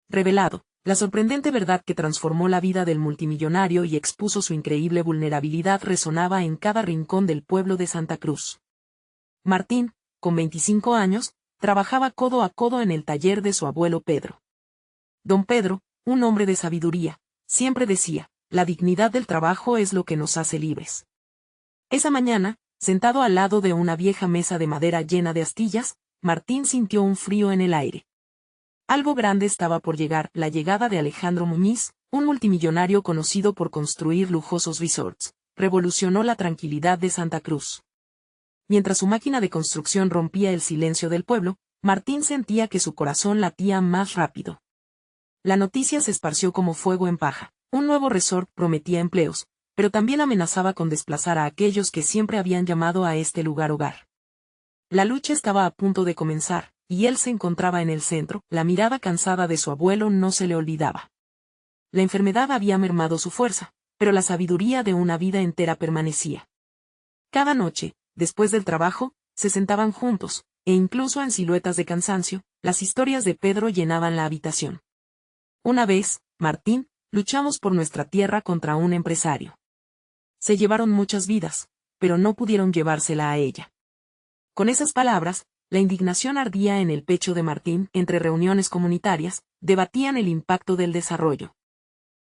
revelado, la sorprendente verdad que transformó la vida del multimillonario y expuso su increíble vulnerabilidad resonaba en cada rincón del pueblo de Santa Cruz. Martín, con 25 años, trabajaba codo a codo en el taller de su abuelo Pedro. Don Pedro, un hombre de sabiduría, siempre decía, la dignidad del trabajo es lo que nos hace libres. Esa mañana, sentado al lado de una vieja mesa de madera llena de astillas, Martín sintió un frío en el aire. Algo grande estaba por llegar, la llegada de Alejandro Muñiz, un multimillonario conocido por construir lujosos resorts, revolucionó la tranquilidad de Santa Cruz. Mientras su máquina de construcción rompía el silencio del pueblo, Martín sentía que su corazón latía más rápido. La noticia se esparció como fuego en paja. Un nuevo resort prometía empleos, pero también amenazaba con desplazar a aquellos que siempre habían llamado a este lugar hogar. La lucha estaba a punto de comenzar, y él se encontraba en el centro, la mirada cansada de su abuelo no se le olvidaba. La enfermedad había mermado su fuerza, pero la sabiduría de una vida entera permanecía. Cada noche, después del trabajo, se sentaban juntos, e incluso en siluetas de cansancio, las historias de Pedro llenaban la habitación. Una vez, Martín, luchamos por nuestra tierra contra un empresario. Se llevaron muchas vidas, pero no pudieron llevársela a ella. Con esas palabras, la indignación ardía en el pecho de Martín. Entre reuniones comunitarias, debatían el impacto del desarrollo.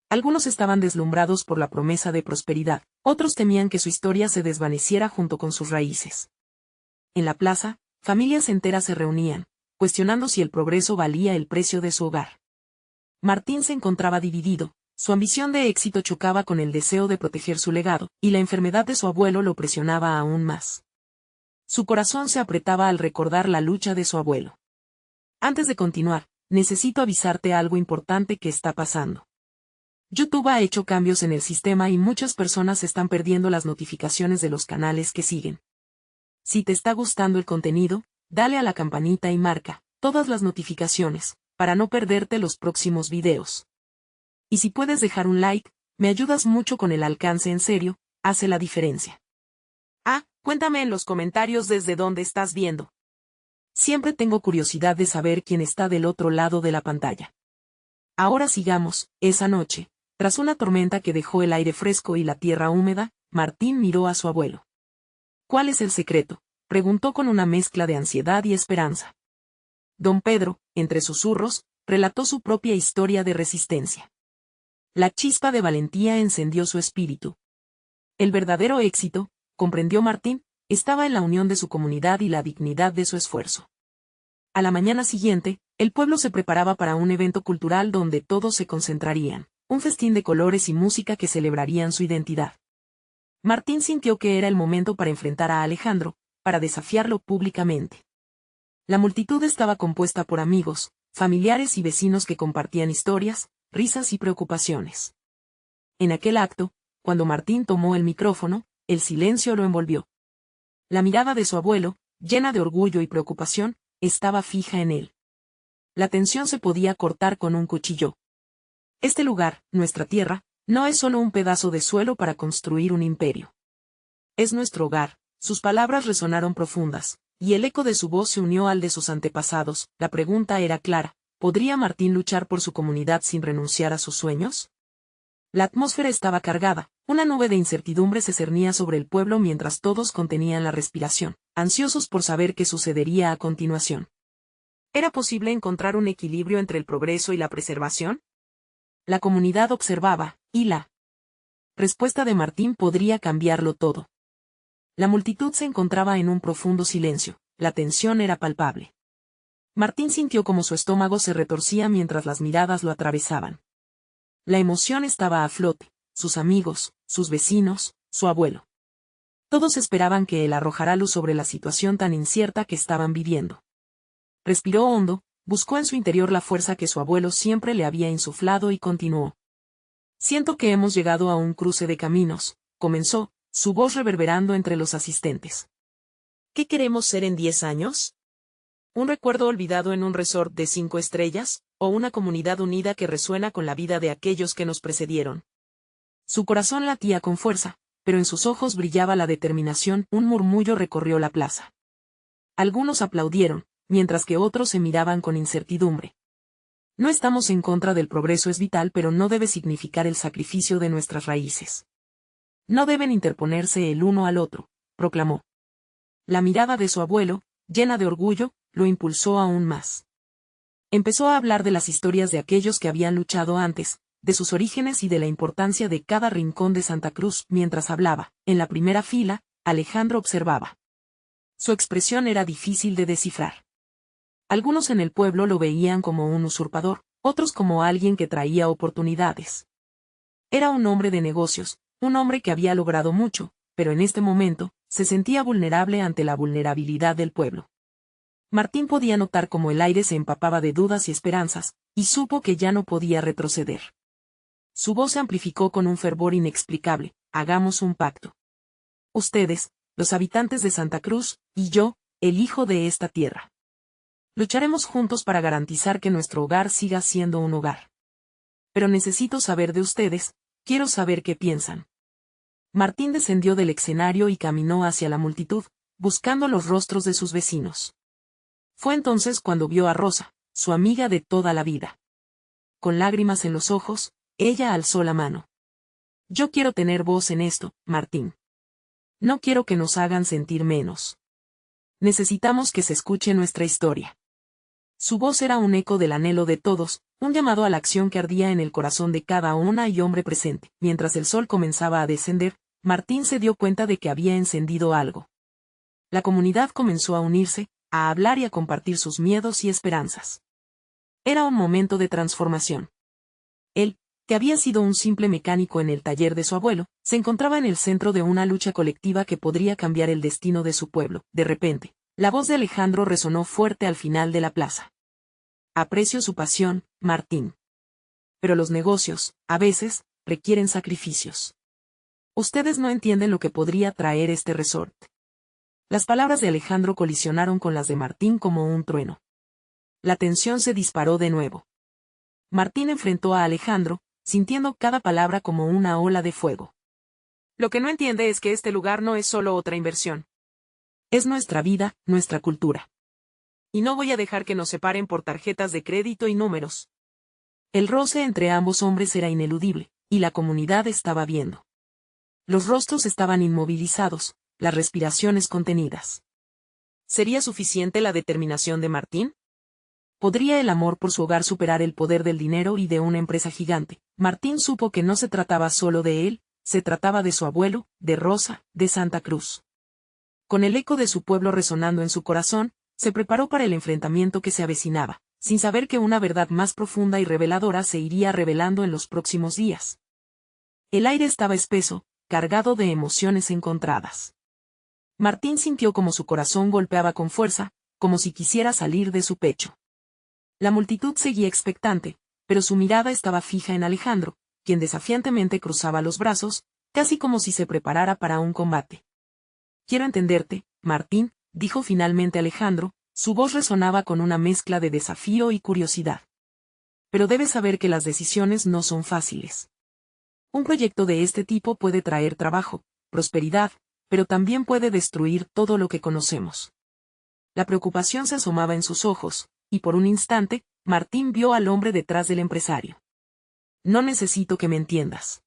Algunos estaban deslumbrados por la promesa de prosperidad, otros temían que su historia se desvaneciera junto con sus raíces. En la plaza, familias enteras se reunían, cuestionando si el progreso valía el precio de su hogar. Martín se encontraba dividido, su ambición de éxito chocaba con el deseo de proteger su legado, y la enfermedad de su abuelo lo presionaba aún más. Su corazón se apretaba al recordar la lucha de su abuelo. Antes de continuar, necesito avisarte algo importante que está pasando. YouTube ha hecho cambios en el sistema y muchas personas están perdiendo las notificaciones de los canales que siguen. Si te está gustando el contenido, dale a la campanita y marca todas las notificaciones, para no perderte los próximos videos. Y si puedes dejar un like, me ayudas mucho con el alcance en serio, hace la diferencia. Cuéntame en los comentarios desde dónde estás viendo. Siempre tengo curiosidad de saber quién está del otro lado de la pantalla. Ahora sigamos. Esa noche, tras una tormenta que dejó el aire fresco y la tierra húmeda, Martín miró a su abuelo. ¿Cuál es el secreto?, preguntó con una mezcla de ansiedad y esperanza. Don Pedro, entre susurros, relató su propia historia de resistencia. La chispa de valentía encendió su espíritu. El verdadero éxito, comprendió Martín, estaba en la unión de su comunidad y la dignidad de su esfuerzo. A la mañana siguiente, el pueblo se preparaba para un evento cultural donde todos se concentrarían, un festín de colores y música que celebrarían su identidad. Martín sintió que era el momento para enfrentar a Alejandro, para desafiarlo públicamente. La multitud estaba compuesta por amigos, familiares y vecinos que compartían historias, risas y preocupaciones. En aquel acto, cuando Martín tomó el micrófono, el silencio lo envolvió. La mirada de su abuelo, llena de orgullo y preocupación, estaba fija en él. La tensión se podía cortar con un cuchillo. Este lugar, nuestra tierra, no es solo un pedazo de suelo para construir un imperio. Es nuestro hogar. Sus palabras resonaron profundas, y el eco de su voz se unió al de sus antepasados. La pregunta era clara: ¿podría Martín luchar por su comunidad sin renunciar a sus sueños? La atmósfera estaba cargada, una nube de incertidumbre se cernía sobre el pueblo mientras todos contenían la respiración, ansiosos por saber qué sucedería a continuación. ¿Era posible encontrar un equilibrio entre el progreso y la preservación? La comunidad observaba, y la respuesta de Martín podría cambiarlo todo. La multitud se encontraba en un profundo silencio, la tensión era palpable. Martín sintió como su estómago se retorcía mientras las miradas lo atravesaban. La emoción estaba a flote, sus amigos, sus vecinos, su abuelo. Todos esperaban que él arrojara luz sobre la situación tan incierta que estaban viviendo. Respiró hondo, buscó en su interior la fuerza que su abuelo siempre le había insuflado y continuó. Siento que hemos llegado a un cruce de caminos, comenzó, su voz reverberando entre los asistentes. ¿Qué queremos ser en 10 años? ¿Un recuerdo olvidado en un resort de 5 estrellas, o una comunidad unida que resuena con la vida de aquellos que nos precedieron? Su corazón latía con fuerza, pero en sus ojos brillaba la determinación. Un murmullo recorrió la plaza. Algunos aplaudieron, mientras que otros se miraban con incertidumbre. No estamos en contra del progreso, es vital, pero no debe significar el sacrificio de nuestras raíces. No deben interponerse el uno al otro, proclamó. La mirada de su abuelo, llena de orgullo, lo impulsó aún más. Empezó a hablar de las historias de aquellos que habían luchado antes, de sus orígenes y de la importancia de cada rincón de Santa Cruz. Mientras hablaba, en la primera fila, Alejandro observaba. Su expresión era difícil de descifrar. Algunos en el pueblo lo veían como un usurpador, otros como alguien que traía oportunidades. Era un hombre de negocios, un hombre que había logrado mucho, pero en este momento, se sentía vulnerable ante la vulnerabilidad del pueblo. Martín podía notar cómo el aire se empapaba de dudas y esperanzas, y supo que ya no podía retroceder. Su voz se amplificó con un fervor inexplicable: hagamos un pacto. Ustedes, los habitantes de Santa Cruz, y yo, el hijo de esta tierra. Lucharemos juntos para garantizar que nuestro hogar siga siendo un hogar. Pero necesito saber de ustedes, quiero saber qué piensan. Martín descendió del escenario y caminó hacia la multitud, buscando los rostros de sus vecinos. Fue entonces cuando vio a Rosa, su amiga de toda la vida. Con lágrimas en los ojos, ella alzó la mano. Yo quiero tener voz en esto, Martín. No quiero que nos hagan sentir menos. Necesitamos que se escuche nuestra historia. Su voz era un eco del anhelo de todos, un llamado a la acción que ardía en el corazón de cada una y hombre presente. Mientras el sol comenzaba a descender, Martín se dio cuenta de que había encendido algo. La comunidad comenzó a unirse, a hablar y a compartir sus miedos y esperanzas. Era un momento de transformación. Él, que había sido un simple mecánico en el taller de su abuelo, se encontraba en el centro de una lucha colectiva que podría cambiar el destino de su pueblo. De repente, la voz de Alejandro resonó fuerte al final de la plaza. Aprecio su pasión, Martín. Pero los negocios, a veces, requieren sacrificios. Ustedes no entienden lo que podría traer este resort. Las palabras de Alejandro colisionaron con las de Martín como un trueno. La tensión se disparó de nuevo. Martín enfrentó a Alejandro, sintiendo cada palabra como una ola de fuego. Lo que no entiende es que este lugar no es solo otra inversión. Es nuestra vida, nuestra cultura. Y no voy a dejar que nos separen por tarjetas de crédito y números. El roce entre ambos hombres era ineludible, y la comunidad estaba viendo. Los rostros estaban inmovilizados, las respiraciones contenidas. ¿Sería suficiente la determinación de Martín? ¿Podría el amor por su hogar superar el poder del dinero y de una empresa gigante? Martín supo que no se trataba solo de él, se trataba de su abuelo, de Rosa, de Santa Cruz. Con el eco de su pueblo resonando en su corazón, se preparó para el enfrentamiento que se avecinaba, sin saber que una verdad más profunda y reveladora se iría revelando en los próximos días. El aire estaba espeso, cargado de emociones encontradas. Martín sintió como su corazón golpeaba con fuerza, como si quisiera salir de su pecho. La multitud seguía expectante, pero su mirada estaba fija en Alejandro, quien desafiantemente cruzaba los brazos, casi como si se preparara para un combate. Quiero entenderte, Martín, dijo finalmente Alejandro, su voz resonaba con una mezcla de desafío y curiosidad. Pero debes saber que las decisiones no son fáciles. Un proyecto de este tipo puede traer trabajo, prosperidad, pero también puede destruir todo lo que conocemos. La preocupación se asomaba en sus ojos, y por un instante, Martín vio al hombre detrás del empresario. No necesito que me entiendas.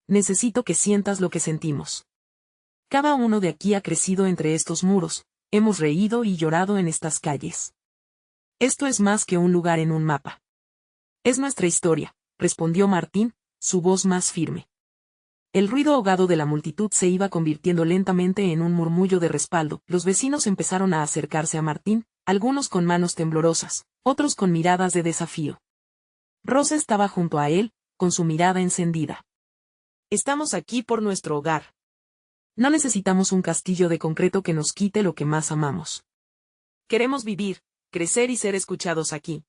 Necesito que sientas lo que sentimos. Cada uno de aquí ha crecido entre estos muros, hemos reído y llorado en estas calles. Esto es más que un lugar en un mapa. Es nuestra historia, respondió Martín, su voz más firme. El ruido ahogado de la multitud se iba convirtiendo lentamente en un murmullo de respaldo. Los vecinos empezaron a acercarse a Martín, algunos con manos temblorosas, otros con miradas de desafío. Rosa estaba junto a él, con su mirada encendida. Estamos aquí por nuestro hogar. No necesitamos un castillo de concreto que nos quite lo que más amamos. Queremos vivir, crecer y ser escuchados aquí.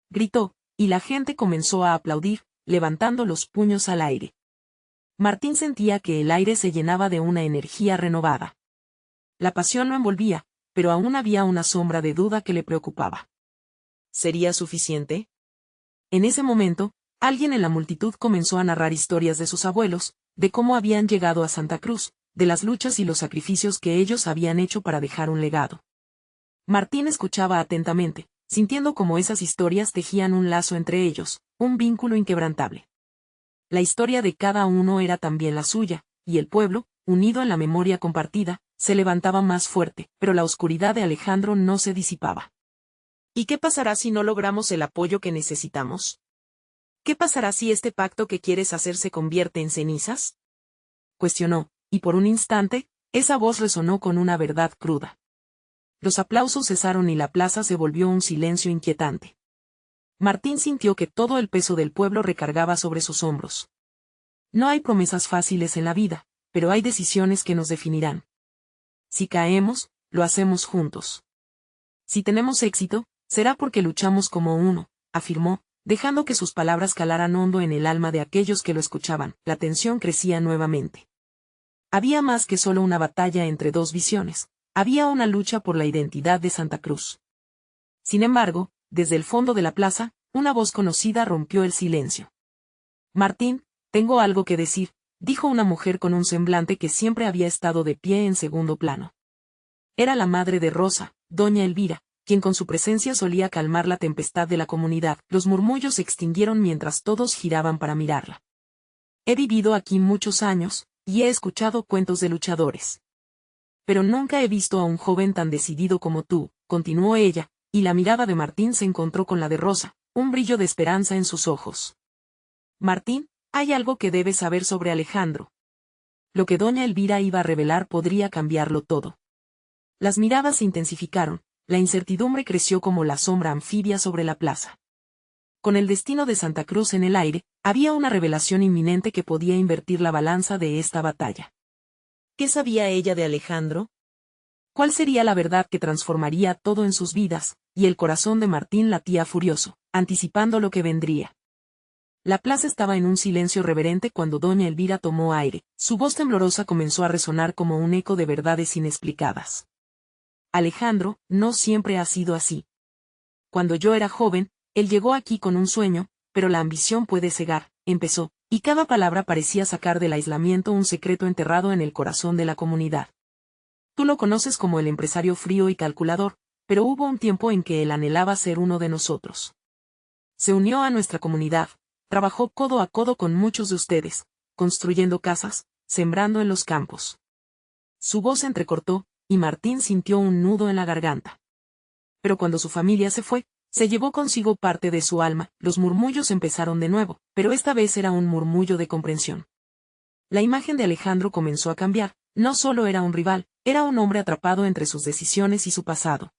Gritó, y la gente comenzó a aplaudir, levantando los puños al aire. Martín sentía que el aire se llenaba de una energía renovada. La pasión lo envolvía, pero aún había una sombra de duda que le preocupaba. ¿Sería suficiente? En ese momento, alguien en la multitud comenzó a narrar historias de sus abuelos, de cómo habían llegado a Santa Cruz, de las luchas y los sacrificios que ellos habían hecho para dejar un legado. Martín escuchaba atentamente, sintiendo como esas historias tejían un lazo entre ellos, un vínculo inquebrantable. La historia de cada uno era también la suya, y el pueblo, unido en la memoria compartida, se levantaba más fuerte, pero la oscuridad de Alejandro no se disipaba. ¿Y qué pasará si no logramos el apoyo que necesitamos? ¿Qué pasará si este pacto que quieres hacer se convierte en cenizas? Cuestionó, y por un instante, esa voz resonó con una verdad cruda. Los aplausos cesaron y la plaza se volvió un silencio inquietante. Martín sintió que todo el peso del pueblo recargaba sobre sus hombros. No hay promesas fáciles en la vida, pero hay decisiones que nos definirán. Si caemos, lo hacemos juntos. Si tenemos éxito, será porque luchamos como uno, afirmó, dejando que sus palabras calaran hondo en el alma de aquellos que lo escuchaban. La tensión crecía nuevamente. Había más que solo una batalla entre dos visiones, había una lucha por la identidad de Santa Cruz. Sin embargo, desde el fondo de la plaza, una voz conocida rompió el silencio. Martín, tengo algo que decir, dijo una mujer con un semblante que siempre había estado de pie en segundo plano. Era la madre de Rosa, doña Elvira, quien con su presencia solía calmar la tempestad de la comunidad. Los murmullos se extinguieron mientras todos giraban para mirarla. He vivido aquí muchos años, y he escuchado cuentos de luchadores. Pero nunca he visto a un joven tan decidido como tú, continuó ella, y la mirada de Martín se encontró con la de Rosa, un brillo de esperanza en sus ojos. Martín, hay algo que debes saber sobre Alejandro. Lo que doña Elvira iba a revelar podría cambiarlo todo. Las miradas se intensificaron, la incertidumbre creció como la sombra anfibia sobre la plaza. Con el destino de Santa Cruz en el aire, había una revelación inminente que podía invertir la balanza de esta batalla. ¿Qué sabía ella de Alejandro? ¿Cuál sería la verdad que transformaría todo en sus vidas? Y el corazón de Martín latía furioso, anticipando lo que vendría. La plaza estaba en un silencio reverente cuando doña Elvira tomó aire, su voz temblorosa comenzó a resonar como un eco de verdades inexplicadas. Alejandro, no siempre ha sido así. Cuando yo era joven, él llegó aquí con un sueño, pero la ambición puede cegar, empezó, y cada palabra parecía sacar del aislamiento un secreto enterrado en el corazón de la comunidad. Tú lo conoces como el empresario frío y calculador, pero hubo un tiempo en que él anhelaba ser uno de nosotros. Se unió a nuestra comunidad, trabajó codo a codo con muchos de ustedes, construyendo casas, sembrando en los campos. Su voz se entrecortó, y Martín sintió un nudo en la garganta. Pero cuando su familia se fue, se llevó consigo parte de su alma. Los murmullos empezaron de nuevo, pero esta vez era un murmullo de comprensión. La imagen de Alejandro comenzó a cambiar, no solo era un rival, era un hombre atrapado entre sus decisiones y su pasado.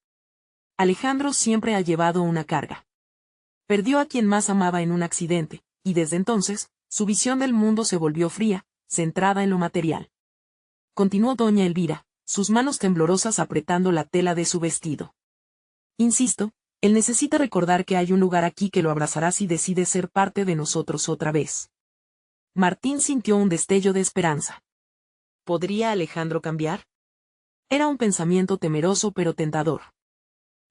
Alejandro siempre ha llevado una carga. Perdió a quien más amaba en un accidente, y desde entonces, su visión del mundo se volvió fría, centrada en lo material. Continuó doña Elvira, sus manos temblorosas apretando la tela de su vestido. Insisto, él necesita recordar que hay un lugar aquí que lo abrazará si decide ser parte de nosotros otra vez. Martín sintió un destello de esperanza. ¿Podría Alejandro cambiar? Era un pensamiento temeroso pero tentador.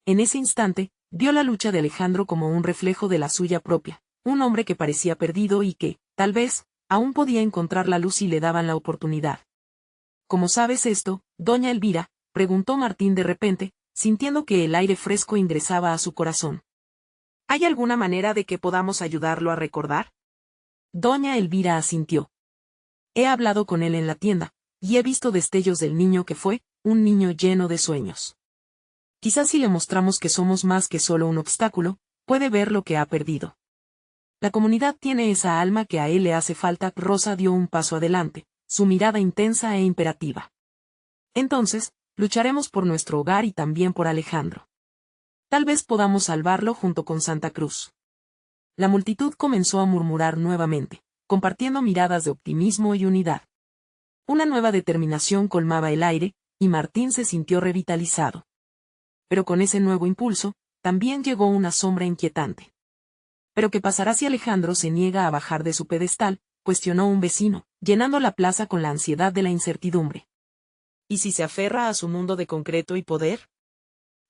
En ese instante, vio la lucha de Alejandro como un reflejo de la suya propia, un hombre que parecía perdido y que, tal vez, aún podía encontrar la luz si le daban la oportunidad. ¿Cómo sabes esto, doña Elvira?, preguntó Martín de repente, sintiendo que el aire fresco ingresaba a su corazón. ¿Hay alguna manera de que podamos ayudarlo a recordar? Doña Elvira asintió. He hablado con él en la tienda, y he visto destellos del niño que fue, un niño lleno de sueños. Quizás si le mostramos que somos más que solo un obstáculo, puede ver lo que ha perdido. La comunidad tiene esa alma que a él le hace falta. Rosa dio un paso adelante, su mirada intensa e imperativa. Entonces, lucharemos por nuestro hogar y también por Alejandro. Tal vez podamos salvarlo junto con Santa Cruz. La multitud comenzó a murmurar nuevamente, compartiendo miradas de optimismo y unidad. Una nueva determinación colmaba el aire, y Martín se sintió revitalizado. Pero con ese nuevo impulso, también llegó una sombra inquietante. ¿Pero qué pasará si Alejandro se niega a bajar de su pedestal?, cuestionó un vecino, llenando la plaza con la ansiedad de la incertidumbre. ¿Y si se aferra a su mundo de concreto y poder?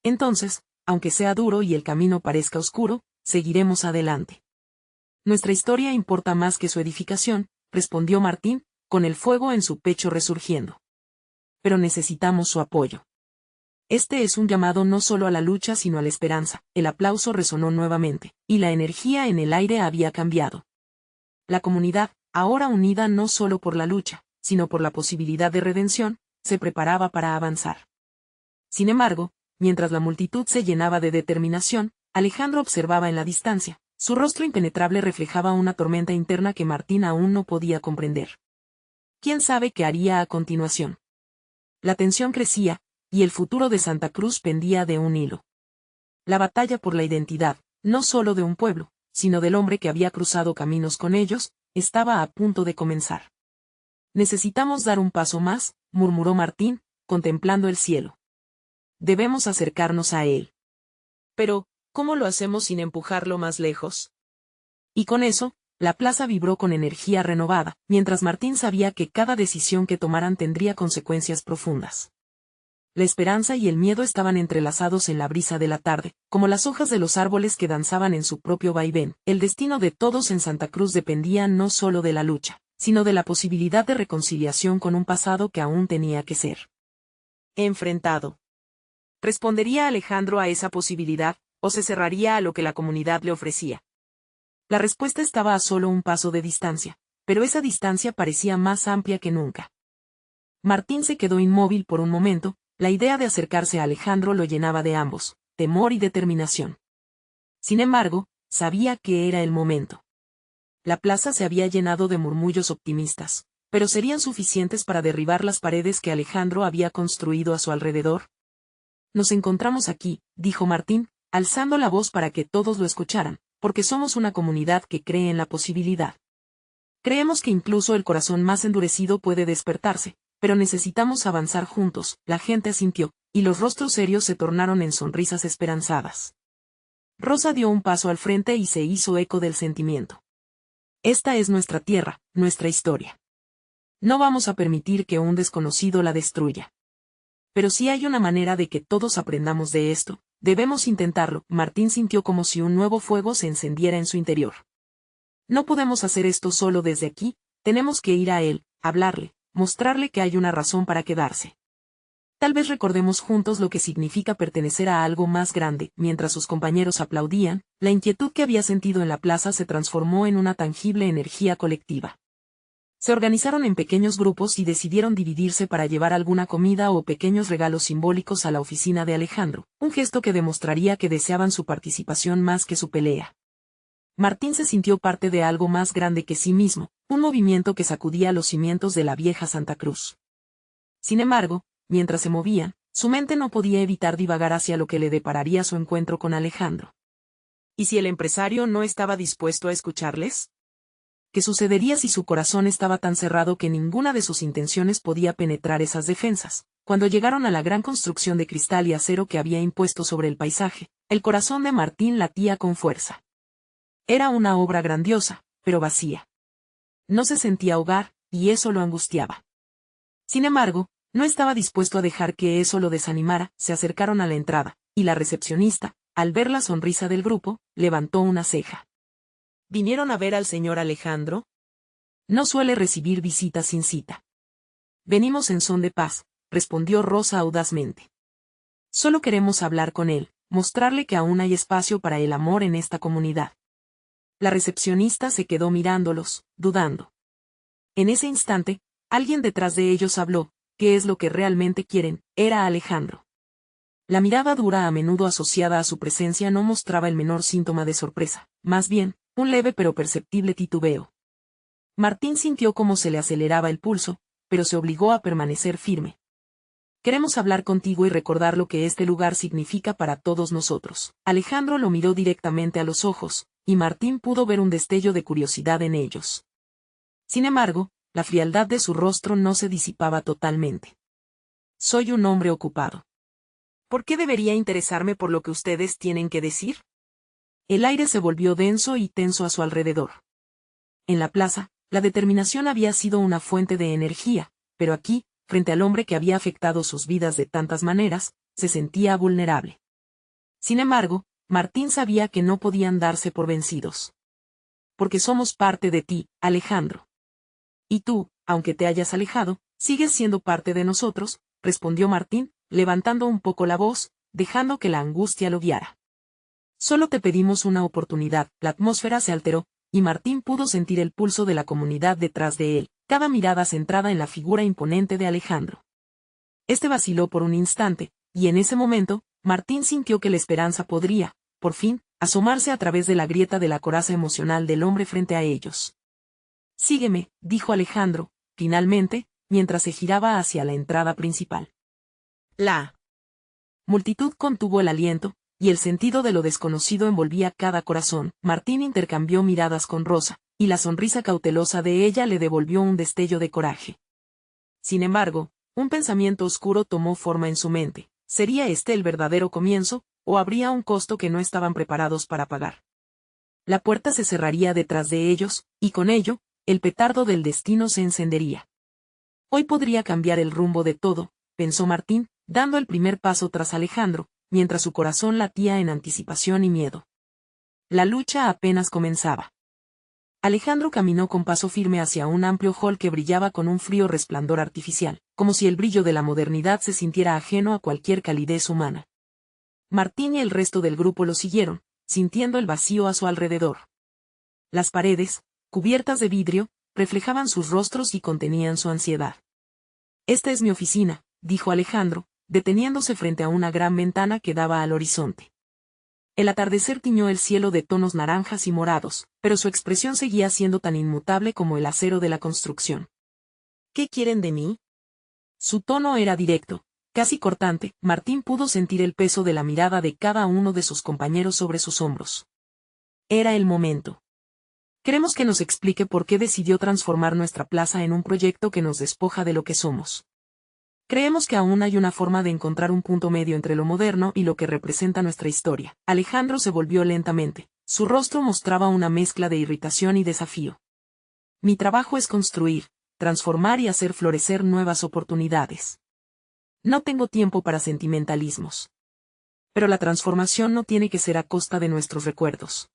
Entonces, aunque sea duro y el camino parezca oscuro, seguiremos adelante. Nuestra historia importa más que su edificación, respondió Martín, con el fuego en su pecho resurgiendo. Pero necesitamos su apoyo. Este es un llamado no solo a la lucha sino a la esperanza. El aplauso resonó nuevamente, y la energía en el aire había cambiado. La comunidad, ahora unida no solo por la lucha, sino por la posibilidad de redención, se preparaba para avanzar. Sin embargo, mientras la multitud se llenaba de determinación, Alejandro observaba en la distancia. Su rostro impenetrable reflejaba una tormenta interna que Martín aún no podía comprender. ¿Quién sabe qué haría a continuación? La tensión crecía, y el futuro de Santa Cruz pendía de un hilo. La batalla por la identidad, no solo de un pueblo, sino del hombre que había cruzado caminos con ellos, estaba a punto de comenzar. Necesitamos dar un paso más, murmuró Martín, contemplando el cielo. Debemos acercarnos a él. Pero, ¿cómo lo hacemos sin empujarlo más lejos? Y con eso, la plaza vibró con energía renovada, mientras Martín sabía que cada decisión que tomaran tendría consecuencias profundas. La esperanza y el miedo estaban entrelazados en la brisa de la tarde, como las hojas de los árboles que danzaban en su propio vaivén. El destino de todos en Santa Cruz dependía no solo de la lucha, sino de la posibilidad de reconciliación con un pasado que aún tenía que ser enfrentado. ¿Respondería Alejandro a esa posibilidad, o se cerraría a lo que la comunidad le ofrecía? La respuesta estaba a solo un paso de distancia, pero esa distancia parecía más amplia que nunca. Martín se quedó inmóvil por un momento. La idea de acercarse a Alejandro lo llenaba de ambos, temor y determinación. Sin embargo, sabía que era el momento. La plaza se había llenado de murmullos optimistas, pero ¿serían suficientes para derribar las paredes que Alejandro había construido a su alrededor? Nos encontramos aquí, dijo Martín, alzando la voz para que todos lo escucharan, porque somos una comunidad que cree en la posibilidad. Creemos que incluso el corazón más endurecido puede despertarse, pero necesitamos avanzar juntos. La gente asintió, y los rostros serios se tornaron en sonrisas esperanzadas. Rosa dio un paso al frente y se hizo eco del sentimiento. Esta es nuestra tierra, nuestra historia. No vamos a permitir que un desconocido la destruya. Pero si hay una manera de que todos aprendamos de esto, debemos intentarlo. Martín sintió como si un nuevo fuego se encendiera en su interior. No podemos hacer esto solo desde aquí, tenemos que ir a él, hablarle, mostrarle que hay una razón para quedarse. Tal vez recordemos juntos lo que significa pertenecer a algo más grande. Mientras sus compañeros aplaudían, la inquietud que había sentido en la plaza se transformó en una tangible energía colectiva. Se organizaron en pequeños grupos y decidieron dividirse para llevar alguna comida o pequeños regalos simbólicos a la oficina de Alejandro, un gesto que demostraría que deseaban su participación más que su pelea. Martín se sintió parte de algo más grande que sí mismo, un movimiento que sacudía los cimientos de la vieja Santa Cruz. Sin embargo, mientras se movían, su mente no podía evitar divagar hacia lo que le depararía su encuentro con Alejandro. ¿Y si el empresario no estaba dispuesto a escucharles? ¿Qué sucedería si su corazón estaba tan cerrado que ninguna de sus intenciones podía penetrar esas defensas? Cuando llegaron a la gran construcción de cristal y acero que había impuesto sobre el paisaje, el corazón de Martín latía con fuerza. Era una obra grandiosa, pero vacía. No se sentía hogar, y eso lo angustiaba. Sin embargo, no estaba dispuesto a dejar que eso lo desanimara. Se acercaron a la entrada, y la recepcionista, al ver la sonrisa del grupo, levantó una ceja. ¿Vinieron a ver al señor Alejandro? No suele recibir visitas sin cita. Venimos en son de paz, respondió Rosa audazmente. Solo queremos hablar con él, mostrarle que aún hay espacio para el amor en esta comunidad. La recepcionista se quedó mirándolos, dudando. En ese instante, alguien detrás de ellos habló. ¿Qué es lo que realmente quieren? Era Alejandro. La mirada dura a menudo asociada a su presencia no mostraba el menor síntoma de sorpresa, más bien, un leve pero perceptible titubeo. Martín sintió cómo se le aceleraba el pulso, pero se obligó a permanecer firme. Queremos hablar contigo y recordar lo que este lugar significa para todos nosotros. Alejandro lo miró directamente a los ojos, y Martín pudo ver un destello de curiosidad en ellos. Sin embargo, la frialdad de su rostro no se disipaba totalmente. Soy un hombre ocupado. ¿Por qué debería interesarme por lo que ustedes tienen que decir? El aire se volvió denso y tenso a su alrededor. En la plaza, la determinación había sido una fuente de energía, pero aquí, frente al hombre que había afectado sus vidas de tantas maneras, se sentía vulnerable. Sin embargo, Martín sabía que no podían darse por vencidos. Porque somos parte de ti, Alejandro. Y tú, aunque te hayas alejado, sigues siendo parte de nosotros, respondió Martín, levantando un poco la voz, dejando que la angustia lo guiara. Solo te pedimos una oportunidad. La atmósfera se alteró, y Martín pudo sentir el pulso de la comunidad detrás de él, cada mirada centrada en la figura imponente de Alejandro. Este vaciló por un instante, y en ese momento, Martín sintió que la esperanza podría, por fin, asomarse a través de la grieta de la coraza emocional del hombre frente a ellos. Sígueme, dijo Alejandro, finalmente, mientras se giraba hacia la entrada principal. La multitud contuvo el aliento, y el sentido de lo desconocido envolvía cada corazón. Martín intercambió miradas con Rosa, y la sonrisa cautelosa de ella le devolvió un destello de coraje. Sin embargo, un pensamiento oscuro tomó forma en su mente. ¿Sería este el verdadero comienzo, o habría un costo que no estaban preparados para pagar? La puerta se cerraría detrás de ellos, y con ello, el petardo del destino se encendería. Hoy podría cambiar el rumbo de todo, pensó Martín, dando el primer paso tras Alejandro, mientras su corazón latía en anticipación y miedo. La lucha apenas comenzaba. Alejandro caminó con paso firme hacia un amplio hall que brillaba con un frío resplandor artificial, como si el brillo de la modernidad se sintiera ajeno a cualquier calidez humana. Martín y el resto del grupo lo siguieron, sintiendo el vacío a su alrededor. Las paredes, cubiertas de vidrio, reflejaban sus rostros y contenían su ansiedad. Esta es mi oficina, dijo Alejandro, deteniéndose frente a una gran ventana que daba al horizonte. El atardecer tiñó el cielo de tonos naranjas y morados, pero su expresión seguía siendo tan inmutable como el acero de la construcción. ¿Qué quieren de mí? Su tono era directo, casi cortante. Martín pudo sentir el peso de la mirada de cada uno de sus compañeros sobre sus hombros. Era el momento. Queremos que nos explique por qué decidió transformar nuestra plaza en un proyecto que nos despoja de lo que somos. Creemos que aún hay una forma de encontrar un punto medio entre lo moderno y lo que representa nuestra historia. Alejandro se volvió lentamente. Su rostro mostraba una mezcla de irritación y desafío. Mi trabajo es construir, transformar y hacer florecer nuevas oportunidades. No tengo tiempo para sentimentalismos. Pero la transformación no tiene que ser a costa de nuestros recuerdos.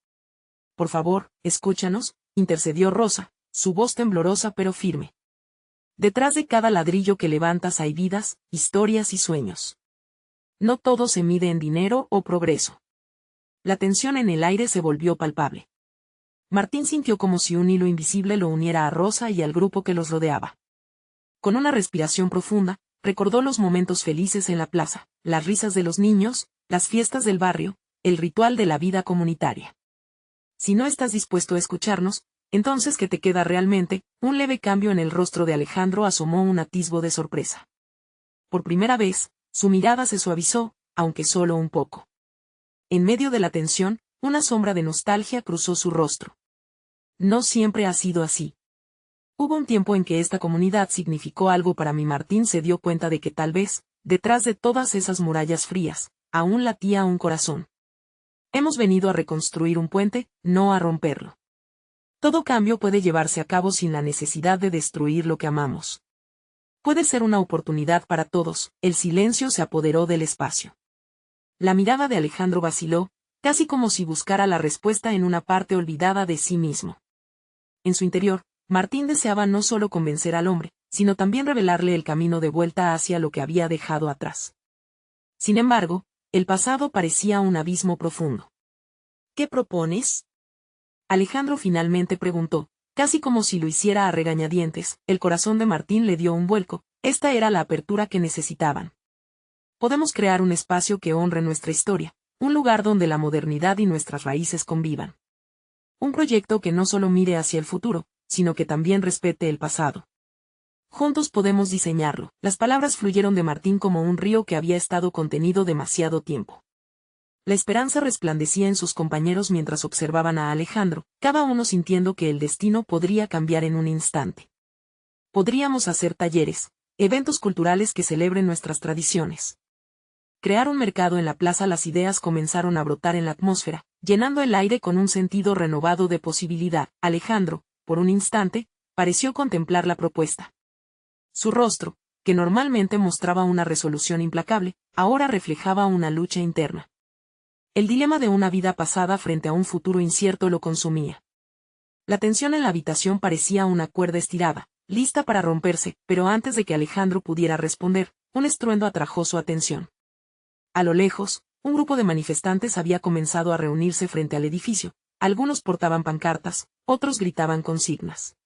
Por favor, escúchanos, intercedió Rosa, su voz temblorosa pero firme. Detrás de cada ladrillo que levantas hay vidas, historias y sueños. No todo se mide en dinero o progreso. La tensión en el aire se volvió palpable. Martín sintió como si un hilo invisible lo uniera a Rosa y al grupo que los rodeaba. Con una respiración profunda, recordó los momentos felices en la plaza, las risas de los niños, las fiestas del barrio, el ritual de la vida comunitaria. Si no estás dispuesto a escucharnos, entonces ¿qué te queda realmente? Un leve cambio en el rostro de Alejandro asomó un atisbo de sorpresa. Por primera vez, su mirada se suavizó, aunque solo un poco. En medio de la tensión, una sombra de nostalgia cruzó su rostro. No siempre ha sido así. Hubo un tiempo en que esta comunidad significó algo para mí. Martín se dio cuenta de que tal vez, detrás de todas esas murallas frías, aún latía un corazón. Hemos venido a reconstruir un puente, no a romperlo. Todo cambio puede llevarse a cabo sin la necesidad de destruir lo que amamos. Puede ser una oportunidad para todos. El silencio se apoderó del espacio. La mirada de Alejandro vaciló, casi como si buscara la respuesta en una parte olvidada de sí mismo. En su interior, Martín deseaba no solo convencer al hombre, sino también revelarle el camino de vuelta hacia lo que había dejado atrás. Sin embargo, el pasado parecía un abismo profundo. ¿Qué propones? Alejandro finalmente preguntó, casi como si lo hiciera a regañadientes. El corazón de Martín le dio un vuelco. Esta era la apertura que necesitaban. Podemos crear un espacio que honre nuestra historia, un lugar donde la modernidad y nuestras raíces convivan. Un proyecto que no solo mire hacia el futuro, sino que también respete el pasado. Juntos podemos diseñarlo. Las palabras fluyeron de Martín como un río que había estado contenido demasiado tiempo. La esperanza resplandecía en sus compañeros mientras observaban a Alejandro, cada uno sintiendo que el destino podría cambiar en un instante. Podríamos hacer talleres, eventos culturales que celebren nuestras tradiciones. Crear un mercado en la plaza. Las ideas comenzaron a brotar en la atmósfera, llenando el aire con un sentido renovado de posibilidad. Alejandro, por un instante, pareció contemplar la propuesta. Su rostro, que normalmente mostraba una resolución implacable, ahora reflejaba una lucha interna. El dilema de una vida pasada frente a un futuro incierto lo consumía. La tensión en la habitación parecía una cuerda estirada, lista para romperse, pero antes de que Alejandro pudiera responder, un estruendo atrajo su atención. A lo lejos, un grupo de manifestantes había comenzado a reunirse frente al edificio. Algunos portaban pancartas, otros gritaban consignas.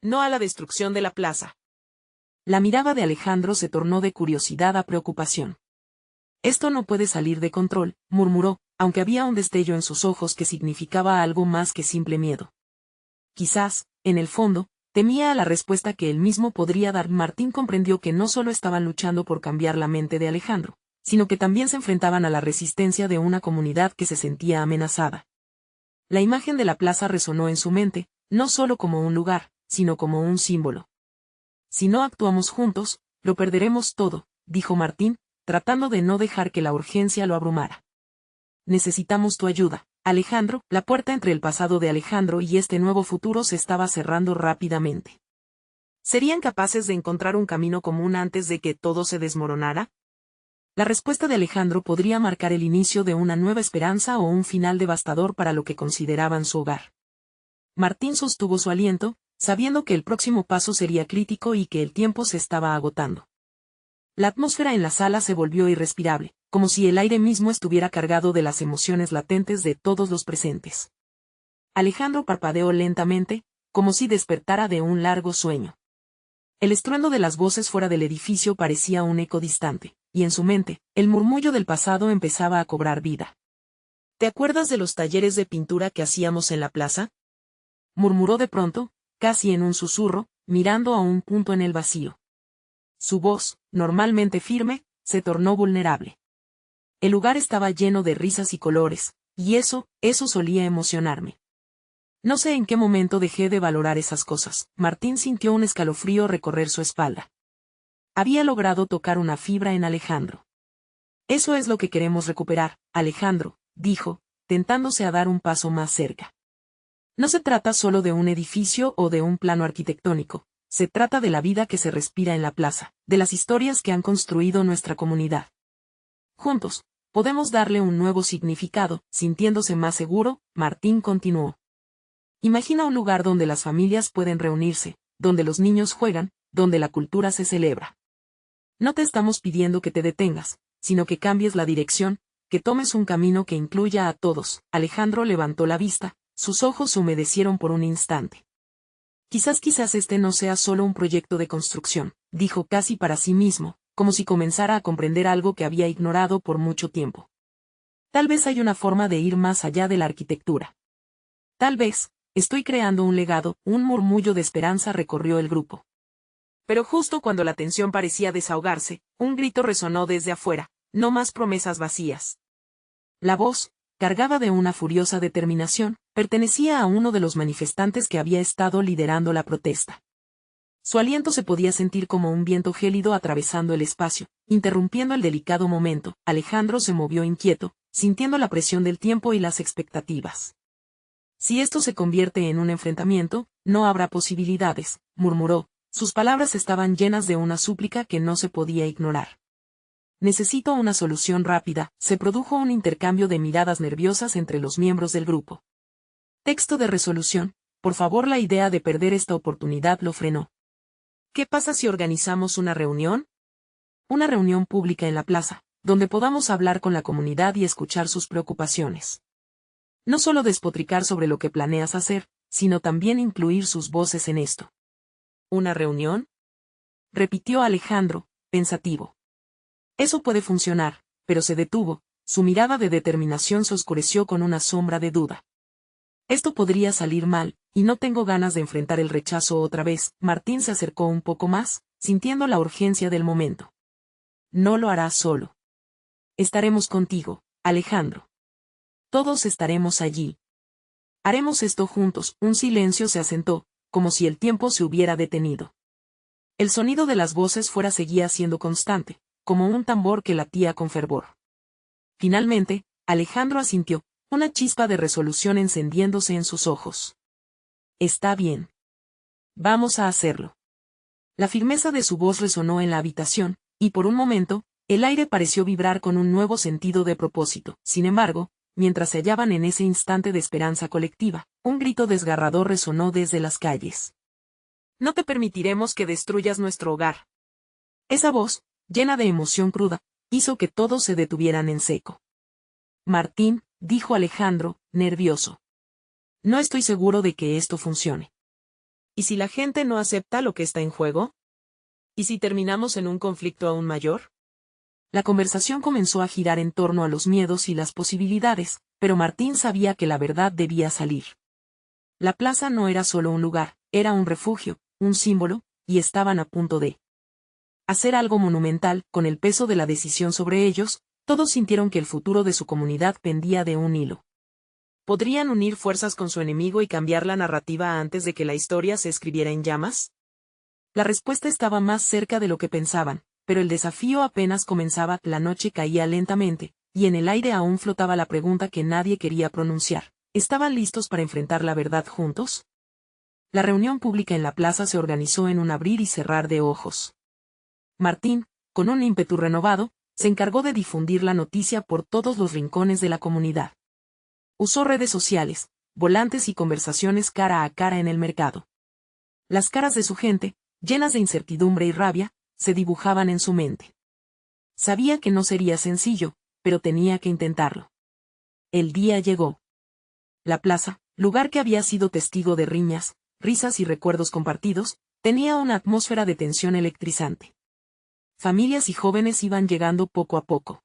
No a la destrucción de la plaza. La mirada de Alejandro se tornó de curiosidad a preocupación. Esto no puede salir de control, murmuró, aunque había un destello en sus ojos que significaba algo más que simple miedo. Quizás, en el fondo, temía a la respuesta que él mismo podría dar. Martín comprendió que no solo estaban luchando por cambiar la mente de Alejandro, sino que también se enfrentaban a la resistencia de una comunidad que se sentía amenazada. La imagen de la plaza resonó en su mente, no solo como un lugar, sino como un símbolo. Si no actuamos juntos, lo perderemos todo, dijo Martín, tratando de no dejar que la urgencia lo abrumara. Necesitamos tu ayuda, Alejandro. La puerta entre el pasado de Alejandro y este nuevo futuro se estaba cerrando rápidamente. ¿Serían capaces de encontrar un camino común antes de que todo se desmoronara? La respuesta de Alejandro podría marcar el inicio de una nueva esperanza o un final devastador para lo que consideraban su hogar. Martín sostuvo su aliento, sabiendo que el próximo paso sería crítico y que el tiempo se estaba agotando. La atmósfera en la sala se volvió irrespirable, como si el aire mismo estuviera cargado de las emociones latentes de todos los presentes. Alejandro parpadeó lentamente, como si despertara de un largo sueño. El estruendo de las voces fuera del edificio parecía un eco distante, y en su mente, el murmullo del pasado empezaba a cobrar vida. ¿Te acuerdas de los talleres de pintura que hacíamos en la plaza? Murmuró de pronto, casi en un susurro, mirando a un punto en el vacío. Su voz, normalmente firme, se tornó vulnerable. El lugar estaba lleno de risas y colores, y eso solía emocionarme. No sé en qué momento dejé de valorar esas cosas. Martín sintió un escalofrío recorrer su espalda. Había logrado tocar una fibra en Alejandro. Eso es lo que queremos recuperar, Alejandro, dijo, tentándose a dar un paso más cerca. No se trata solo de un edificio o de un plano arquitectónico, se trata de la vida que se respira en la plaza, de las historias que han construido nuestra comunidad. Juntos, podemos darle un nuevo significado. Sintiéndose más seguro, Martín continuó. Imagina un lugar donde las familias pueden reunirse, donde los niños juegan, donde la cultura se celebra. No te estamos pidiendo que te detengas, sino que cambies la dirección, que tomes un camino que incluya a todos. Alejandro levantó la vista, sus ojos se humedecieron por un instante. Quizás este no sea solo un proyecto de construcción, dijo casi para sí mismo, como si comenzara a comprender algo que había ignorado por mucho tiempo. Tal vez hay una forma de ir más allá de la arquitectura. Tal vez, estoy creando un legado. Un murmullo de esperanza recorrió el grupo. Pero justo cuando la tensión parecía desahogarse, un grito resonó desde afuera, no más promesas vacías. La voz, cargada de una furiosa determinación, pertenecía a uno de los manifestantes que había estado liderando la protesta. Su aliento se podía sentir como un viento gélido atravesando el espacio, interrumpiendo el delicado momento. Alejandro se movió inquieto, sintiendo la presión del tiempo y las expectativas. Si esto se convierte en un enfrentamiento, no habrá posibilidades, murmuró, sus palabras estaban llenas de una súplica que no se podía ignorar. Necesito una solución rápida. Se produjo un intercambio de miradas nerviosas entre los miembros del grupo. Texto de resolución. Por favor, la idea de perder esta oportunidad lo frenó. ¿Qué pasa si organizamos una reunión? Una reunión pública en la plaza, donde podamos hablar con la comunidad y escuchar sus preocupaciones. No solo despotricar sobre lo que planeas hacer, sino también incluir sus voces en esto. ¿Una reunión? Repitió Alejandro, pensativo. Eso puede funcionar, pero se detuvo, su mirada de determinación se oscureció con una sombra de duda. Esto podría salir mal, y no tengo ganas de enfrentar el rechazo otra vez. Martín se acercó un poco más, sintiendo la urgencia del momento. No lo harás solo. Estaremos contigo, Alejandro. Todos estaremos allí. Haremos esto juntos. Un silencio se asentó, como si el tiempo se hubiera detenido. El sonido de las voces fuera seguía siendo constante, como un tambor que latía con fervor. Finalmente, Alejandro asintió, una chispa de resolución encendiéndose en sus ojos. Está bien. Vamos a hacerlo. La firmeza de su voz resonó en la habitación, y por un momento, el aire pareció vibrar con un nuevo sentido de propósito. Sin embargo, mientras se hallaban en ese instante de esperanza colectiva, un grito desgarrador resonó desde las calles. No te permitiremos que destruyas nuestro hogar. Esa voz, llena de emoción cruda, hizo que todos se detuvieran en seco. Martín, dijo Alejandro, nervioso. No estoy seguro de que esto funcione. ¿Y si la gente no acepta lo que está en juego? ¿Y si terminamos en un conflicto aún mayor? La conversación comenzó a girar en torno a los miedos y las posibilidades, pero Martín sabía que la verdad debía salir. La plaza no era solo un lugar, era un refugio, un símbolo, y estaban a punto de hacer algo monumental. Con el peso de la decisión sobre ellos, todos sintieron que el futuro de su comunidad pendía de un hilo. ¿Podrían unir fuerzas con su enemigo y cambiar la narrativa antes de que la historia se escribiera en llamas? La respuesta estaba más cerca de lo que pensaban, pero el desafío apenas comenzaba. La noche caía lentamente, y en el aire aún flotaba la pregunta que nadie quería pronunciar. ¿Estaban listos para enfrentar la verdad juntos? La reunión pública en la plaza se organizó en un abrir y cerrar de ojos. Martín, con un ímpetu renovado, se encargó de difundir la noticia por todos los rincones de la comunidad. Usó redes sociales, volantes y conversaciones cara a cara en el mercado. Las caras de su gente, llenas de incertidumbre y rabia, se dibujaban en su mente. Sabía que no sería sencillo, pero tenía que intentarlo. El día llegó. La plaza, lugar que había sido testigo de riñas, risas y recuerdos compartidos, tenía una atmósfera de tensión electrizante. Familias y jóvenes iban llegando poco a poco.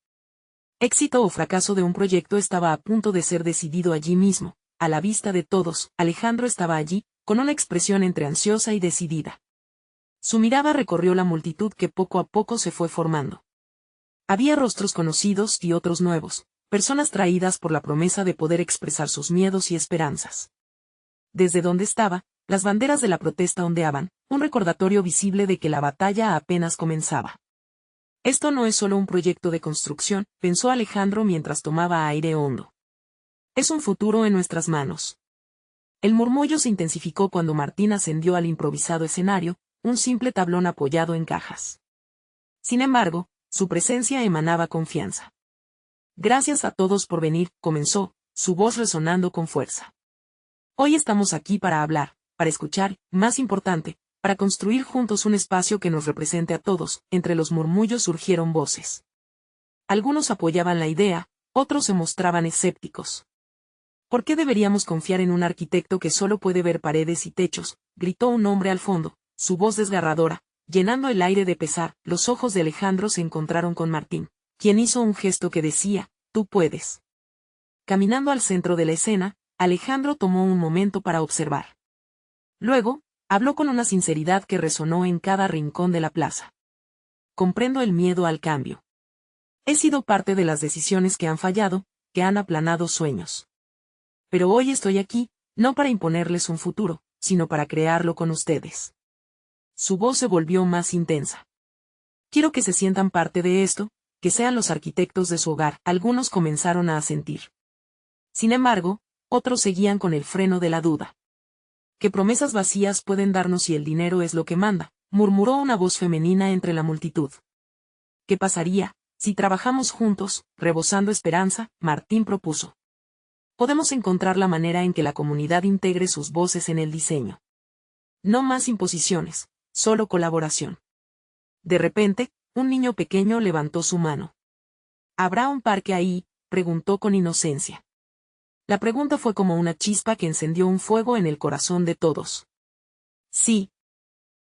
Éxito o fracaso de un proyecto estaba a punto de ser decidido allí mismo, a la vista de todos. Alejandro estaba allí, con una expresión entre ansiosa y decidida. Su mirada recorrió la multitud que poco a poco se fue formando. Había rostros conocidos y otros nuevos, personas traídas por la promesa de poder expresar sus miedos y esperanzas. Desde donde estaba, las banderas de la protesta ondeaban, un recordatorio visible de que la batalla apenas comenzaba. Esto no es solo un proyecto de construcción, pensó Alejandro mientras tomaba aire hondo. Es un futuro en nuestras manos. El murmullo se intensificó cuando Martín ascendió al improvisado escenario, un simple tablón apoyado en cajas. Sin embargo, su presencia emanaba confianza. Gracias a todos por venir, comenzó, su voz resonando con fuerza. Hoy estamos aquí para hablar, para escuchar, más importante, para construir juntos un espacio que nos represente a todos. Entre los murmullos surgieron voces. Algunos apoyaban la idea, otros se mostraban escépticos. ¿Por qué deberíamos confiar en un arquitecto que solo puede ver paredes y techos?, gritó un hombre al fondo, su voz desgarradora, llenando el aire de pesar. Los ojos de Alejandro se encontraron con Martín, quien hizo un gesto que decía, tú puedes. Caminando al centro de la escena, Alejandro tomó un momento para observar. Luego, habló con una sinceridad que resonó en cada rincón de la plaza. Comprendo el miedo al cambio. He sido parte de las decisiones que han fallado, que han aplanado sueños. Pero hoy estoy aquí, no para imponerles un futuro, sino para crearlo con ustedes. Su voz se volvió más intensa. Quiero que se sientan parte de esto, que sean los arquitectos de su hogar. Algunos comenzaron a asentir. Sin embargo, otros seguían con el freno de la duda. ¿Qué promesas vacías pueden darnos si el dinero es lo que manda?, murmuró una voz femenina entre la multitud. ¿Qué pasaría si trabajamos juntos? Rebosando esperanza, Martín propuso. Podemos encontrar la manera en que la comunidad integre sus voces en el diseño. No más imposiciones, solo colaboración. De repente, un niño pequeño levantó su mano. ¿Habrá un parque ahí?, preguntó con inocencia. La pregunta fue como una chispa que encendió un fuego en el corazón de todos. Sí.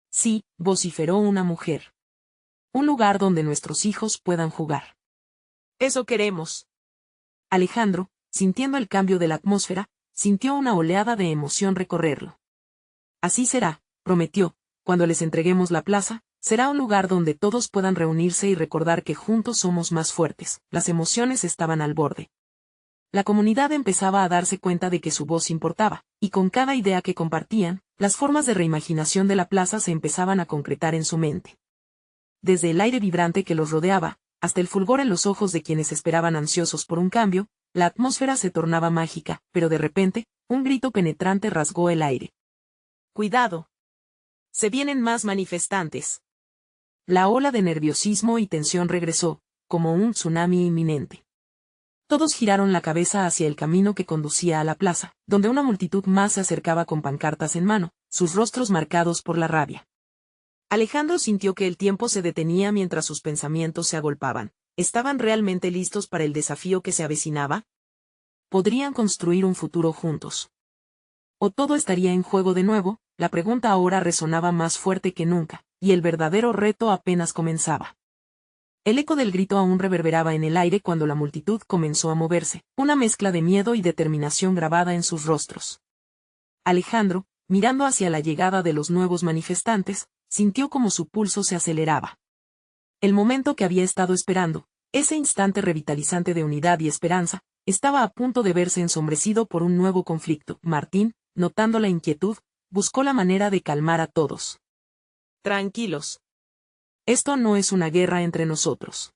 Sí, vociferó una mujer. Un lugar donde nuestros hijos puedan jugar. Eso queremos. Alejandro, sintiendo el cambio de la atmósfera, sintió una oleada de emoción recorrerlo. Así será, prometió, cuando les entreguemos la plaza, será un lugar donde todos puedan reunirse y recordar que juntos somos más fuertes. Las emociones estaban al borde. La comunidad empezaba a darse cuenta de que su voz importaba, y con cada idea que compartían, las formas de reimaginación de la plaza se empezaban a concretar en su mente. Desde el aire vibrante que los rodeaba, hasta el fulgor en los ojos de quienes esperaban ansiosos por un cambio, la atmósfera se tornaba mágica, pero de repente, un grito penetrante rasgó el aire. ¡Cuidado! Se vienen más manifestantes. La ola de nerviosismo y tensión regresó, como un tsunami inminente. Todos giraron la cabeza hacia el camino que conducía a la plaza, donde una multitud más se acercaba con pancartas en mano, sus rostros marcados por la rabia. Alejandro sintió que el tiempo se detenía mientras sus pensamientos se agolpaban. ¿Estaban realmente listos para el desafío que se avecinaba? ¿Podrían construir un futuro juntos? ¿O todo estaría en juego de nuevo? La pregunta ahora resonaba más fuerte que nunca, y el verdadero reto apenas comenzaba. El eco del grito aún reverberaba en el aire cuando la multitud comenzó a moverse, una mezcla de miedo y determinación grabada en sus rostros. Alejandro, mirando hacia la llegada de los nuevos manifestantes, sintió como su pulso se aceleraba. El momento que había estado esperando, ese instante revitalizante de unidad y esperanza, estaba a punto de verse ensombrecido por un nuevo conflicto. Martín, notando la inquietud, buscó la manera de calmar a todos. Tranquilos. Esto no es una guerra entre nosotros.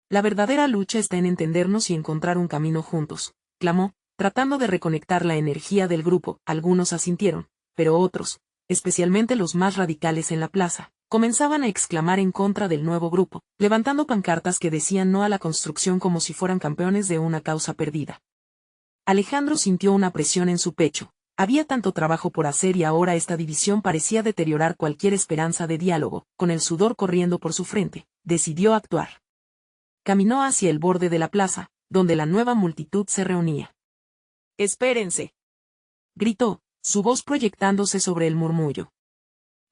La verdadera lucha está en entendernos y encontrar un camino juntos, clamó, tratando de reconectar la energía del grupo. Algunos asintieron, pero otros, especialmente los más radicales en la plaza, comenzaban a exclamar en contra del nuevo grupo, levantando pancartas que decían no a la construcción como si fueran campeones de una causa perdida. Alejandro sintió una presión en su pecho. Había tanto trabajo por hacer y ahora esta división parecía deteriorar cualquier esperanza de diálogo. Con el sudor corriendo por su frente, decidió actuar. Caminó hacia el borde de la plaza, donde la nueva multitud se reunía. «¡Espérense!», gritó, su voz proyectándose sobre el murmullo.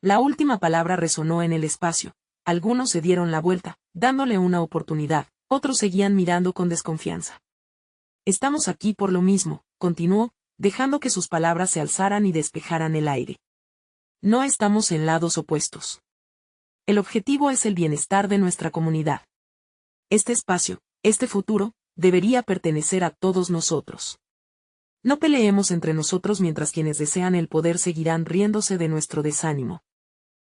La última palabra resonó en el espacio. Algunos se dieron la vuelta, dándole una oportunidad, otros seguían mirando con desconfianza. «Estamos aquí por lo mismo», continuó, dejando que sus palabras se alzaran y despejaran el aire. «No estamos en lados opuestos. El objetivo es el bienestar de nuestra comunidad. Este espacio, este futuro, debería pertenecer a todos nosotros. No peleemos entre nosotros mientras quienes desean el poder seguirán riéndose de nuestro desánimo.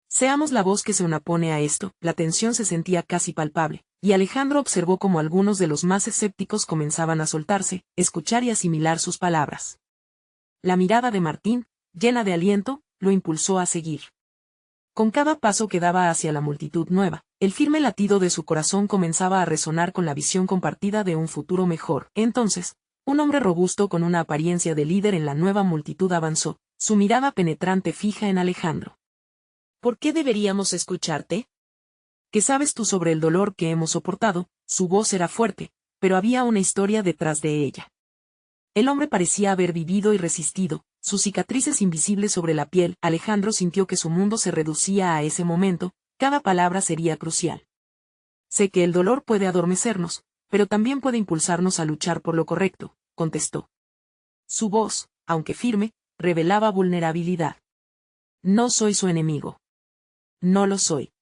Seamos la voz que se opone a esto». La tensión se sentía casi palpable, y Alejandro observó cómo algunos de los más escépticos comenzaban a soltarse, escuchar y asimilar sus palabras. La mirada de Martín, llena de aliento, lo impulsó a seguir. Con cada paso que daba hacia la multitud nueva, el firme latido de su corazón comenzaba a resonar con la visión compartida de un futuro mejor. Entonces, un hombre robusto con una apariencia de líder en la nueva multitud avanzó, su mirada penetrante fija en Alejandro. «¿Por qué deberíamos escucharte? ¿Qué sabes tú sobre el dolor que hemos soportado?». Su voz era fuerte, pero había una historia detrás de ella. El hombre parecía haber vivido y resistido, sus cicatrices invisibles sobre la piel. Alejandro sintió que su mundo se reducía a ese momento, cada palabra sería crucial. «Sé que el dolor puede adormecernos, pero también puede impulsarnos a luchar por lo correcto», contestó. Su voz, aunque firme, revelaba vulnerabilidad. «No soy su enemigo. No lo soy.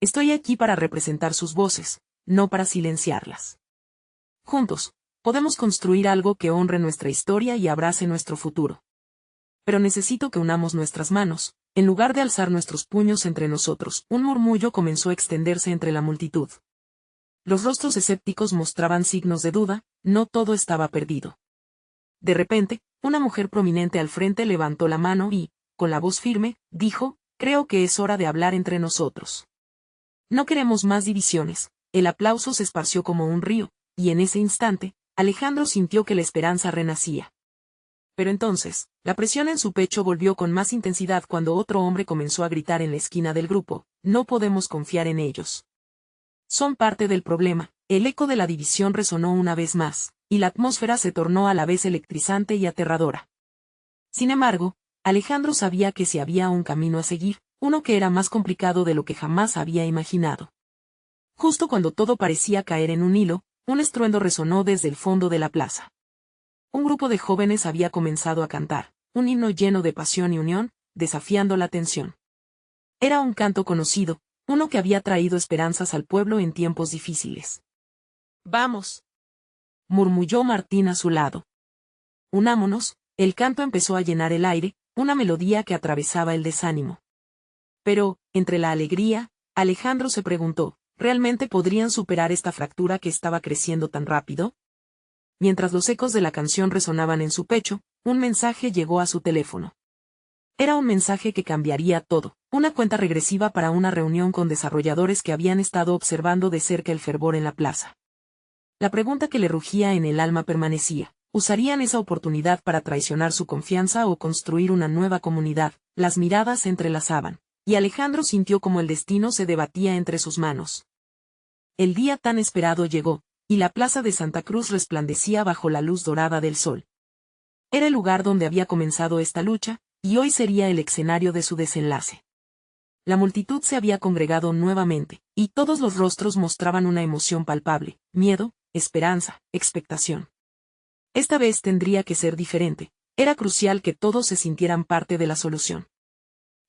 Estoy aquí para representar sus voces, no para silenciarlas. Juntos, podemos construir algo que honre nuestra historia y abrace nuestro futuro. Pero necesito que unamos nuestras manos, en lugar de alzar nuestros puños entre nosotros». Un murmullo comenzó a extenderse entre la multitud. Los rostros escépticos mostraban signos de duda, no todo estaba perdido. De repente, una mujer prominente al frente levantó la mano y, con la voz firme, dijo: «Creo que es hora de hablar entre nosotros. No queremos más divisiones». El aplauso se esparció como un río, y en ese instante, Alejandro sintió que la esperanza renacía. Pero entonces, la presión en su pecho volvió con más intensidad cuando otro hombre comenzó a gritar en la esquina del grupo: «No podemos confiar en ellos. Son parte del problema». El eco de la división resonó una vez más, y la atmósfera se tornó a la vez electrizante y aterradora. Sin embargo, Alejandro sabía que si había un camino a seguir, uno que era más complicado de lo que jamás había imaginado. Justo cuando todo parecía caer en un hilo, un estruendo resonó desde el fondo de la plaza. Un grupo de jóvenes había comenzado a cantar, un himno lleno de pasión y unión, desafiando la tensión. Era un canto conocido, uno que había traído esperanzas al pueblo en tiempos difíciles. «Vamos», murmulló Martín a su lado. «Unámonos». El canto empezó a llenar el aire, una melodía que atravesaba el desánimo. Pero, entre la alegría, Alejandro se preguntó: ¿realmente podrían superar esta fractura que estaba creciendo tan rápido? Mientras los ecos de la canción resonaban en su pecho, un mensaje llegó a su teléfono. Era un mensaje que cambiaría todo, una cuenta regresiva para una reunión con desarrolladores que habían estado observando de cerca el fervor en la plaza. La pregunta que le rugía en el alma permanecía: ¿usarían esa oportunidad para traicionar su confianza o construir una nueva comunidad? Las miradas se entrelazaban. y Alejandro sintió como el destino se debatía entre sus manos. El día tan esperado llegó, y la plaza de Santa Cruz resplandecía bajo la luz dorada del sol. Era el lugar donde había comenzado esta lucha, y hoy sería el escenario de su desenlace. La multitud se había congregado nuevamente, y todos los rostros mostraban una emoción palpable: miedo, esperanza, expectación. Esta vez tendría que ser diferente. Era crucial que todos se sintieran parte de la solución.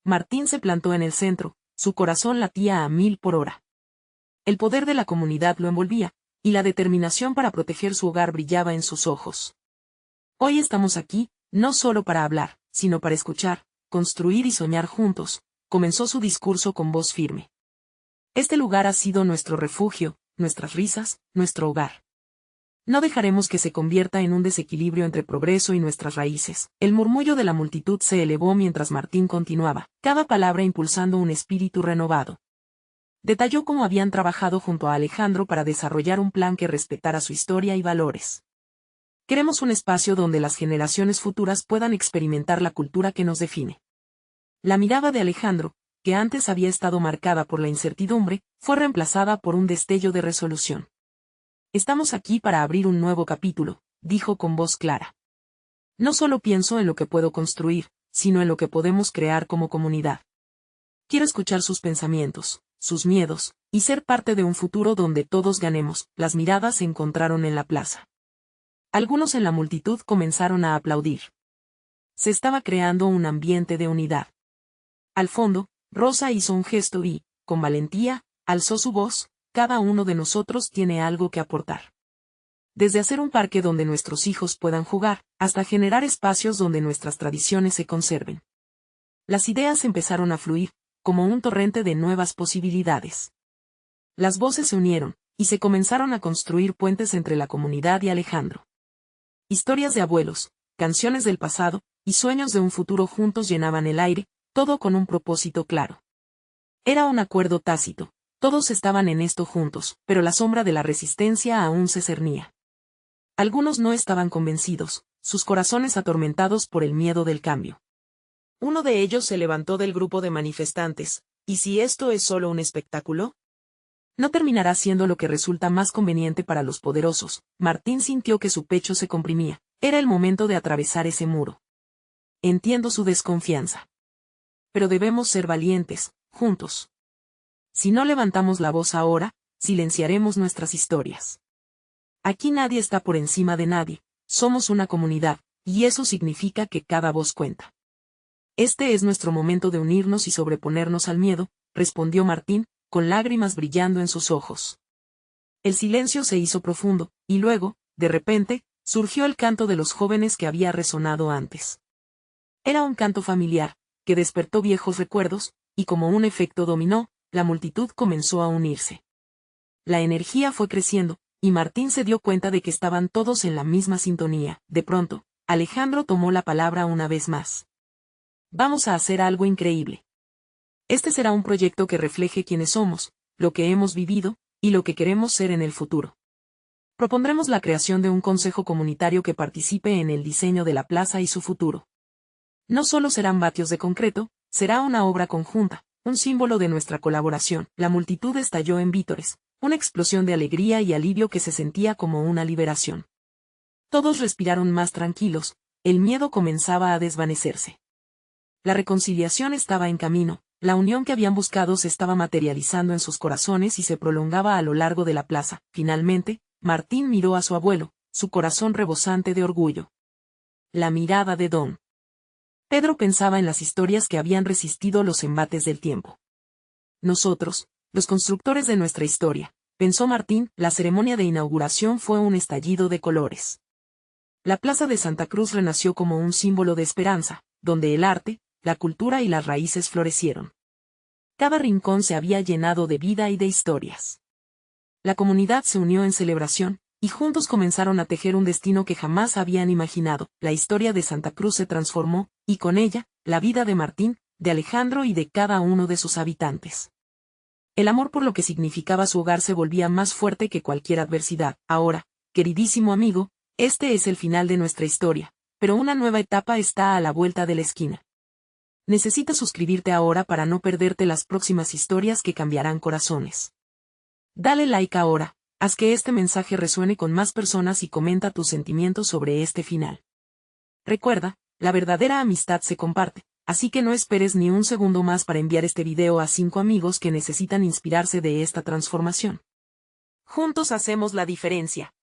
Martín se plantó en el centro, su corazón latía a 1000 por hora. El poder de la comunidad lo envolvía, y la determinación para proteger su hogar brillaba en sus ojos. Hoy estamos aquí, no solo para hablar, sino para escuchar, construir y soñar juntos, comenzó su discurso con voz firme. Este lugar ha sido nuestro refugio, nuestras risas, nuestro hogar. No dejaremos que se convierta en un desequilibrio entre progreso y nuestras raíces. El murmullo de la multitud se elevó mientras Martín continuaba, cada palabra impulsando un espíritu renovado. Detalló cómo habían trabajado junto a Alejandro para desarrollar un plan que respetara su historia y valores. Queremos un espacio donde las generaciones futuras puedan experimentar la cultura que nos define. La mirada de Alejandro, que antes había estado marcada por la incertidumbre, fue reemplazada por un destello de resolución. Estamos aquí para abrir un nuevo capítulo, dijo con voz clara. No solo pienso en lo que puedo construir, sino en lo que podemos crear como comunidad. Quiero escuchar sus pensamientos, sus miedos, y ser parte de un futuro donde todos ganemos. Las miradas se encontraron en la plaza. Algunos en la multitud comenzaron a aplaudir. Se estaba creando un ambiente de unidad. Al fondo, Rosa hizo un gesto y, con valentía, alzó su voz: cada uno de nosotros tiene algo que aportar. Desde hacer un parque donde nuestros hijos puedan jugar, hasta generar espacios donde nuestras tradiciones se conserven. Las ideas empezaron a fluir, como un torrente de nuevas posibilidades. Las voces se unieron, y se comenzaron a construir puentes entre la comunidad y Alejandro. Historias de abuelos, canciones del pasado, y sueños de un futuro juntos llenaban el aire, todo con un propósito claro. Era un acuerdo tácito. Todos estaban en esto juntos, pero la sombra de la resistencia aún se cernía. Algunos no estaban convencidos, sus corazones atormentados por el miedo del cambio. Uno de ellos se levantó del grupo de manifestantes: ¿y si esto es solo un espectáculo? No terminará siendo lo que resulta más conveniente para los poderosos. Martín sintió que su pecho se comprimía. Era el momento de atravesar ese muro. Entiendo su desconfianza. Pero debemos ser valientes, juntos. Si no levantamos la voz ahora, silenciaremos nuestras historias. Aquí nadie está por encima de nadie, somos una comunidad, y eso significa que cada voz cuenta. Este es nuestro momento de unirnos y sobreponernos al miedo, respondió Martín, con lágrimas brillando en sus ojos. El silencio se hizo profundo, y luego, de repente, surgió el canto de los jóvenes que había resonado antes. Era un canto familiar, que despertó viejos recuerdos, y como un efecto dominó, la multitud comenzó a unirse. La energía fue creciendo, y Martín se dio cuenta de que estaban todos en la misma sintonía. De pronto, Alejandro tomó la palabra una vez más. Vamos a hacer algo increíble. Este será un proyecto que refleje quiénes somos, lo que hemos vivido, y lo que queremos ser en el futuro. Propondremos la creación de un consejo comunitario que participe en el diseño de la plaza y su futuro. No solo serán vatios de concreto, será una obra conjunta, un símbolo de nuestra colaboración. La multitud estalló en vítores, una explosión de alegría y alivio que se sentía como una liberación. Todos respiraron más tranquilos, el miedo comenzaba a desvanecerse. La reconciliación estaba en camino, la unión que habían buscado se estaba materializando en sus corazones y se prolongaba a lo largo de la plaza. Finalmente, Martín miró a su abuelo, su corazón rebosante de orgullo. La mirada de Don Pedro pensaba en las historias que habían resistido los embates del tiempo. Nosotros, los constructores de nuestra historia, pensó Martín. La ceremonia de inauguración fue un estallido de colores. La plaza de Santa Cruz renació como un símbolo de esperanza, donde el arte, la cultura y las raíces florecieron. Cada rincón se había llenado de vida y de historias. La comunidad se unió en celebración, y juntos comenzaron a tejer un destino que jamás habían imaginado. La historia de Santa Cruz se transformó, y con ella, la vida de Martín, de Alejandro y de cada uno de sus habitantes. El amor por lo que significaba su hogar se volvía más fuerte que cualquier adversidad. Ahora, queridísimo amigo, este es el final de nuestra historia, pero una nueva etapa está a la vuelta de la esquina. Necesitas suscribirte ahora para no perderte las próximas historias que cambiarán corazones. Dale like ahora, haz que este mensaje resuene con más personas y comenta tus sentimientos sobre este final. Recuerda, la verdadera amistad se comparte, así que no esperes ni un segundo más para enviar este video a 5 amigos que necesitan inspirarse de esta transformación. Juntos hacemos la diferencia.